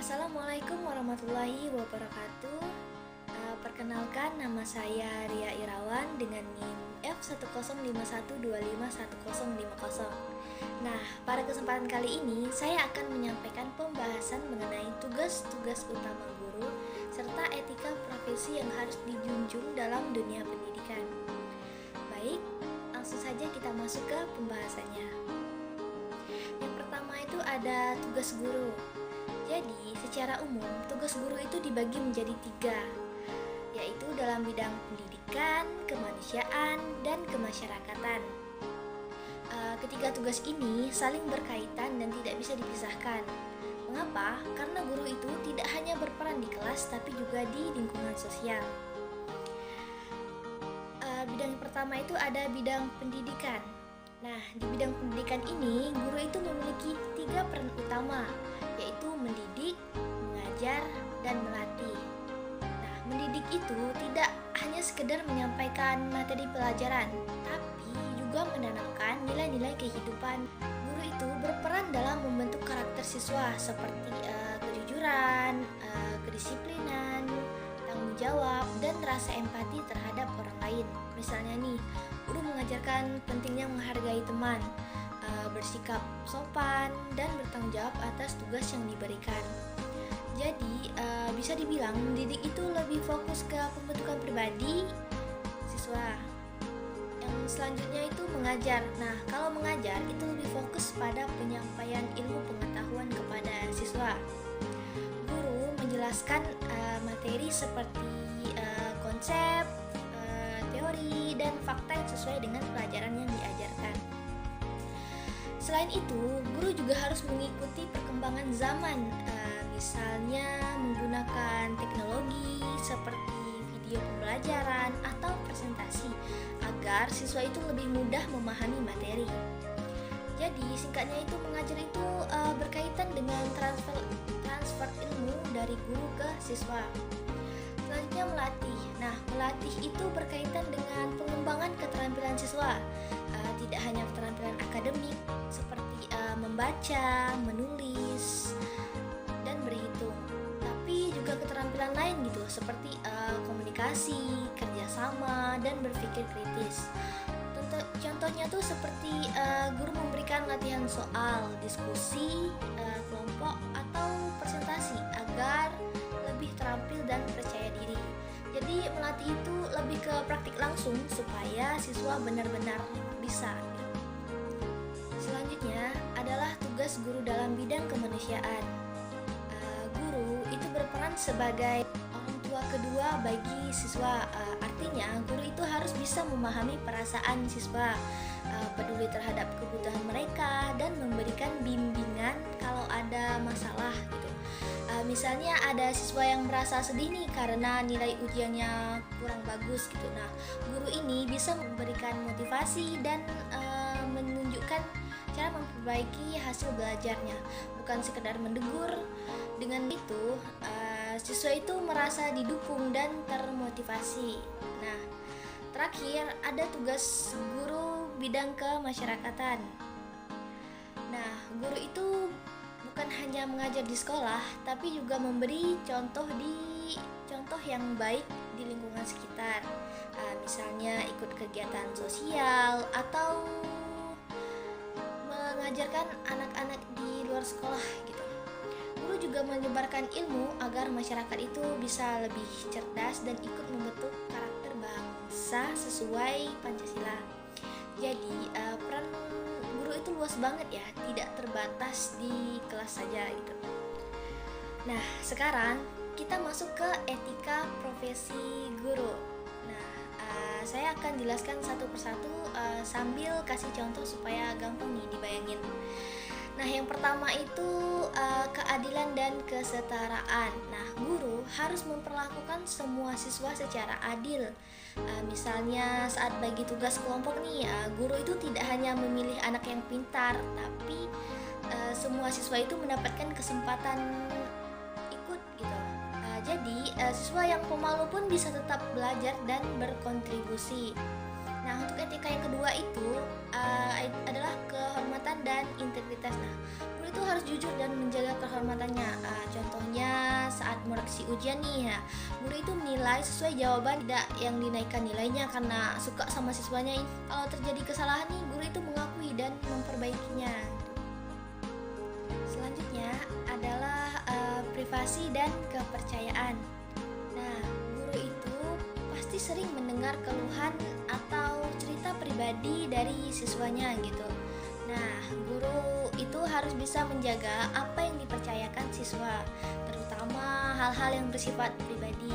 Assalamualaikum warahmatullahi wabarakatuh. Perkenalkan, nama saya Ria Irawan dengan NIM F1051251050. Nah, pada kesempatan kali ini saya akan menyampaikan pembahasan mengenai tugas-tugas utama guru serta etika profesi yang harus dijunjung dalam dunia pendidikan. Baik, langsung saja kita masuk ke pembahasannya. Yang pertama itu ada tugas guru. Jadi, secara umum, tugas guru itu dibagi menjadi 3, yaitu dalam bidang pendidikan, kemanusiaan, dan kemasyarakatan. Ketiga tugas ini saling berkaitan dan tidak bisa dipisahkan. Mengapa? Karena guru itu tidak hanya berperan di kelas, tapi juga di lingkungan sosial. Bidang yang pertama itu ada bidang pendidikan. Nah, di bidang pendidikan ini, guru itu memiliki 3 peran utama, yaitu mendidik, mengajar, dan melatih. Nah, mendidik itu tidak hanya sekedar menyampaikan materi pelajaran, tapi juga menanamkan nilai-nilai kehidupan. Guru itu berperan dalam membentuk karakter siswa seperti kejujuran, kedisiplinan, tanggung jawab, dan rasa empati terhadap orang lain. Misalnya nih, guru mengajarkan pentingnya menghargai teman, bersikap sopan, dan bertanggung jawab atas tugas yang diberikan. Jadi, bisa dibilang mendidik itu lebih fokus ke pembentukan pribadi siswa. Yang selanjutnya itu mengajar. Nah, kalau mengajar itu lebih fokus pada penyampaian ilmu pengetahuan kepada siswa. Guru menjelaskan materi seperti konsep, teori, dan fakta yang sesuai dengan pelajaran yang diajarkan. Selain itu, guru juga harus mengikuti perkembangan zaman, misalnya menggunakan teknologi seperti video pembelajaran atau presentasi agar siswa itu lebih mudah memahami materi. Jadi singkatnya itu mengajar itu berkaitan dengan transfer ilmu dari guru ke siswa. Selanjutnya melatih. Nah, melatih itu berkaitan dengan pengembangan keterampilan siswa. Tidak hanya keterampilan akademik seperti membaca, menulis, dan berhitung, tapi juga keterampilan lain gitu seperti komunikasi, kerjasama, dan berpikir kritis. Contohnya tuh seperti guru memberikan latihan soal, diskusi, kelompok, atau presentasi agar lebih terampil dan percaya diri. Jadi melatih itu lebih ke praktik langsung supaya siswa benar-benar bisa. Selanjutnya adalah tugas guru dalam bidang kemanusiaan. Guru itu berperan sebagai orang tua kedua bagi siswa. Artinya guru itu harus bisa memahami perasaan siswa, peduli terhadap kebutuhan mereka, dan memberikan bimbingan kalau ada masalah gitu. Misalnya ada siswa yang merasa sedih nih karena nilai ujiannya kurang bagus gitu. Nah, guru ini bisa memberikan motivasi dan menunjukkan cara memperbaiki hasil belajarnya, bukan sekedar mendegur. Dengan itu, siswa itu merasa didukung dan termotivasi. Nah, terakhir ada tugas guru bidang kemasyarakatan. Nah, guru itu bukan hanya mengajar di sekolah, tapi juga memberi contoh yang baik di lingkungan sekitar. Misalnya ikut kegiatan sosial atau mengajarkan anak-anak di luar sekolah gitu. Guru juga menyebarkan ilmu agar masyarakat itu bisa lebih cerdas dan ikut membentuk karakter bangsa sesuai Pancasila. Jadi peran guru itu luas banget ya, tidak terbatas di kelas saja gitu. Nah, sekarang kita masuk ke etika profesi guru. Nah, saya akan jelaskan satu persatu sambil kasih contoh supaya gampang nih dibayangin. Nah, yang pertama itu keadilan dan kesetaraan. Nah, guru harus memperlakukan semua siswa secara adil. Misalnya saat bagi tugas kelompok nih, guru itu tidak hanya memilih anak yang pintar, tapi semua siswa itu mendapatkan kesempatan ikut gitu. Jadi siswa yang pemalu pun bisa tetap belajar dan berkontribusi. Nah, untuk etika yang kedua itu adalah kehormatan dan integritas. Nah, guru itu harus jujur dan menjaga kehormatannya. Contohnya si ujian nih. Nah, guru itu menilai sesuai jawaban, tidak yang dinaikkan nilainya karena suka sama siswanya. Kalau terjadi kesalahan nih, guru itu mengakui dan memperbaikinya. Selanjutnya adalah privasi dan kepercayaan. Nah, guru itu pasti sering mendengar keluhan atau cerita pribadi dari siswanya gitu. Nah, guru itu harus bisa menjaga apa yang dipercayakan siswa, terutama hal-hal yang bersifat pribadi.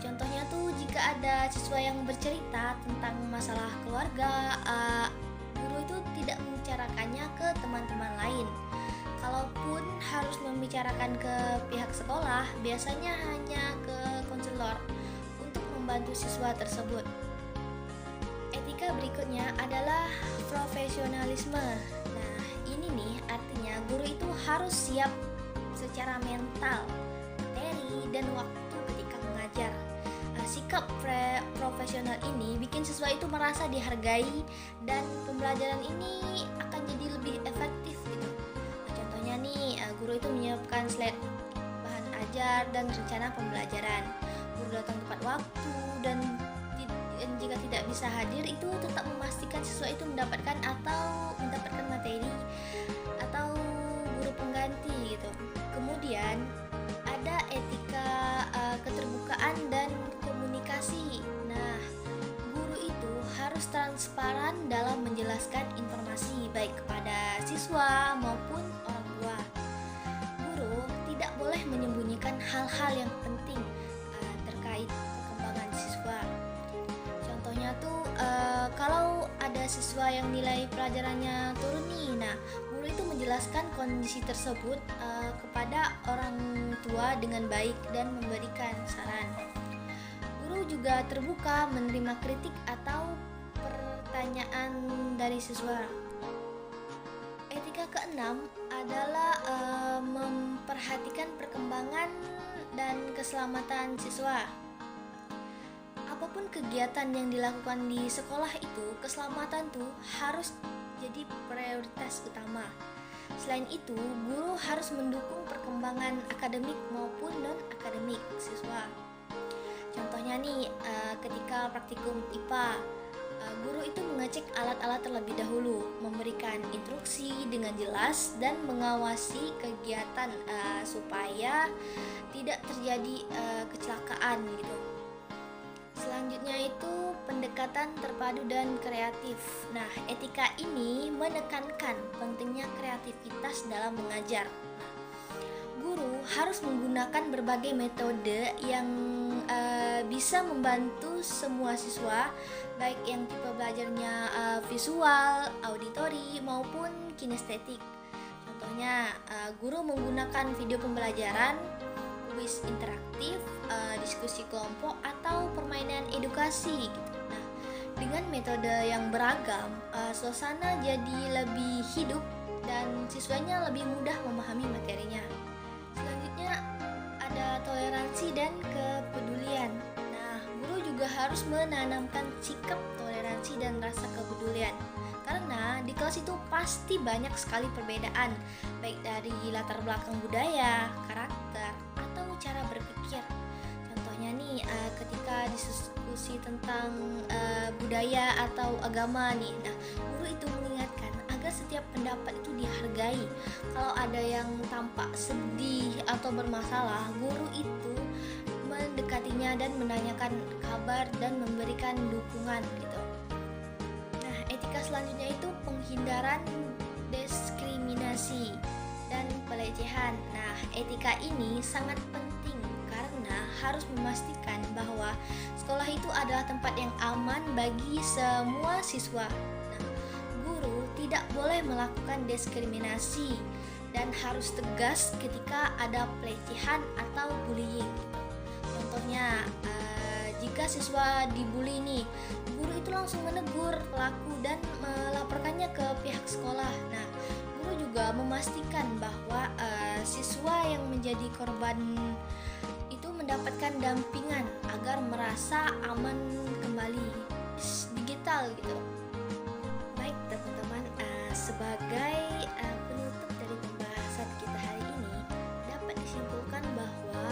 Contohnya tuh jika ada siswa yang bercerita tentang masalah keluarga, guru itu tidak membicarakannya ke teman-teman lain. Kalaupun harus membicarakan ke pihak sekolah, biasanya hanya ke konselor untuk membantu siswa tersebut. Etika berikutnya adalah profesionalisme. Nah, ini nih artinya guru itu harus siap secara mental, materi, dan waktu ketika mengajar. Sikap profesional ini bikin siswa itu merasa dihargai dan pembelajaran ini akan jadi lebih efektif gitu. Contohnya nih, guru itu menyiapkan slide bahan ajar dan rencana pembelajaran. Guru datang tepat waktu dan jika tidak bisa hadir itu tetap memastikan siswa itu mendapatkan materi atau guru pengganti gitu. Kemudian ada etika keterbukaan dan komunikasi. Nah, guru itu harus transparan dalam menjelaskan informasi baik kepada siswa maupun orang tua. Guru tidak boleh menyembunyikan hal-hal yang penting terkait perkembangan siswa. Contohnya tuh kalau ada siswa yang nilai pelajarannya turun nih, nah guru itu menjelaskan kondisi tersebut kepada orang tua dengan baik dan memberikan saran. Guru juga terbuka menerima kritik atau pertanyaan dari siswa. Etika keenam adalah memperhatikan perkembangan dan keselamatan siswa. Apapun kegiatan yang dilakukan di sekolah itu, keselamatan tuh harus jadi prioritas utama. Selain itu, guru harus mendukung perkembangan akademik maupun non-akademik siswa. Contohnya nih, ketika praktikum IPA, guru itu mengecek alat-alat terlebih dahulu, memberikan instruksi dengan jelas dan mengawasi kegiatan supaya tidak terjadi kecelakaan gitu. Selanjutnya itu pendekatan terpadu dan kreatif. Nah, etika ini menekankan pentingnya kreativitas dalam mengajar. Guru harus menggunakan berbagai metode yang bisa membantu semua siswa, baik yang tipe belajarnya visual, auditori, maupun kinestetik. Contohnya, guru menggunakan video pembelajaran, kuis interaktif, diskusi kelompok, atau permainan edukasi gitu. Nah, dengan metode yang beragam, suasana jadi lebih hidup dan siswanya lebih mudah memahami materinya. Selanjutnya ada toleransi dan kepedulian. Nah, guru juga harus menanamkan sikap toleransi dan rasa kepedulian. Karena di kelas itu pasti banyak sekali perbedaan, baik dari latar belakang budaya, karakter, atau cara berpikir. Contohnya nih, ketika diskusi tentang budaya atau agama nih, nah guru itu mengingatkan agar setiap pendapat itu dihargai. Kalau ada yang tampak sedih atau bermasalah, guru itu mendekatinya dan menanyakan kabar dan memberikan dukungan gitu. Nah, etika selanjutnya itu penghindaran diskriminasi dan pelecehan. Nah, etika ini sangat penting karena harus memastikan bahwa sekolah itu adalah tempat yang aman bagi semua siswa. Nah, guru tidak boleh melakukan diskriminasi dan harus tegas ketika ada pelecehan atau bullying. Contohnya, jika siswa dibully nih, guru itu langsung menegur pelaku dan melaporkannya ke pihak sekolah. Nah, guru juga memastikan bahwa siswa yang menjadi korban itu mendapatkan dampingan agar merasa aman kembali. Digital gitu. Baik teman-teman, sebagai penutup dari pembahasan kita hari ini, dapat disimpulkan bahwa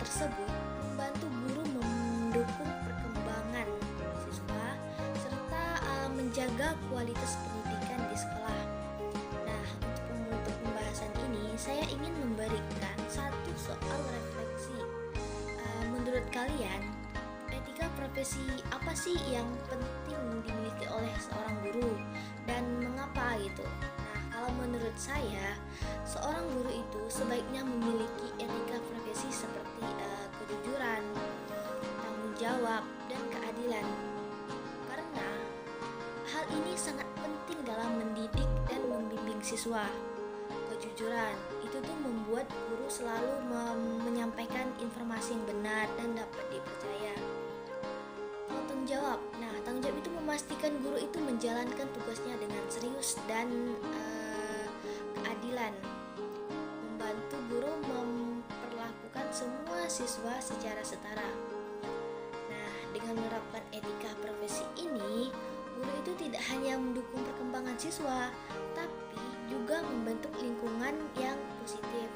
tersebut membantu guru mendukung perkembangan siswa serta menjaga kualitas pendidikan di sekolah. Nah, untuk menutup pembahasan ini, saya ingin memberikan satu soal refleksi. Menurut kalian, etika profesi apa sih yang penting dimiliki oleh seorang guru dan mengapa gitu? Nah, kalau menurut saya, seorang guru itu sebaiknya memiliki etika profesi seperti kejujuran, tanggung jawab, dan keadilan. Karena hal ini sangat penting dalam mendidik dan membimbing siswa. Kejujuran itu tuh membuat guru selalu menyampaikan informasi yang benar dan dapat dipercaya. Tanggung jawab. Nah, tanggung jawab itu memastikan guru itu menjalankan tugasnya dengan serius dan keadilan. Membantu guru memperlakukan semua siswa secara setara. Nah, dengan menerapkan etika profesi ini, guru itu tidak hanya mendukung perkembangan siswa, tapi juga membentuk lingkungan yang positif.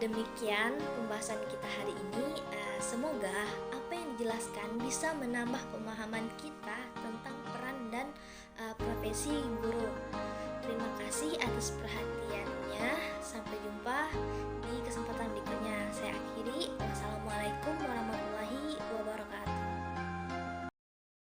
Demikian pembahasan kita hari ini. Semoga apa yang dijelaskan bisa menambah pemahaman kita tentang peran dan profesi guru. Terima kasih atas perhatian.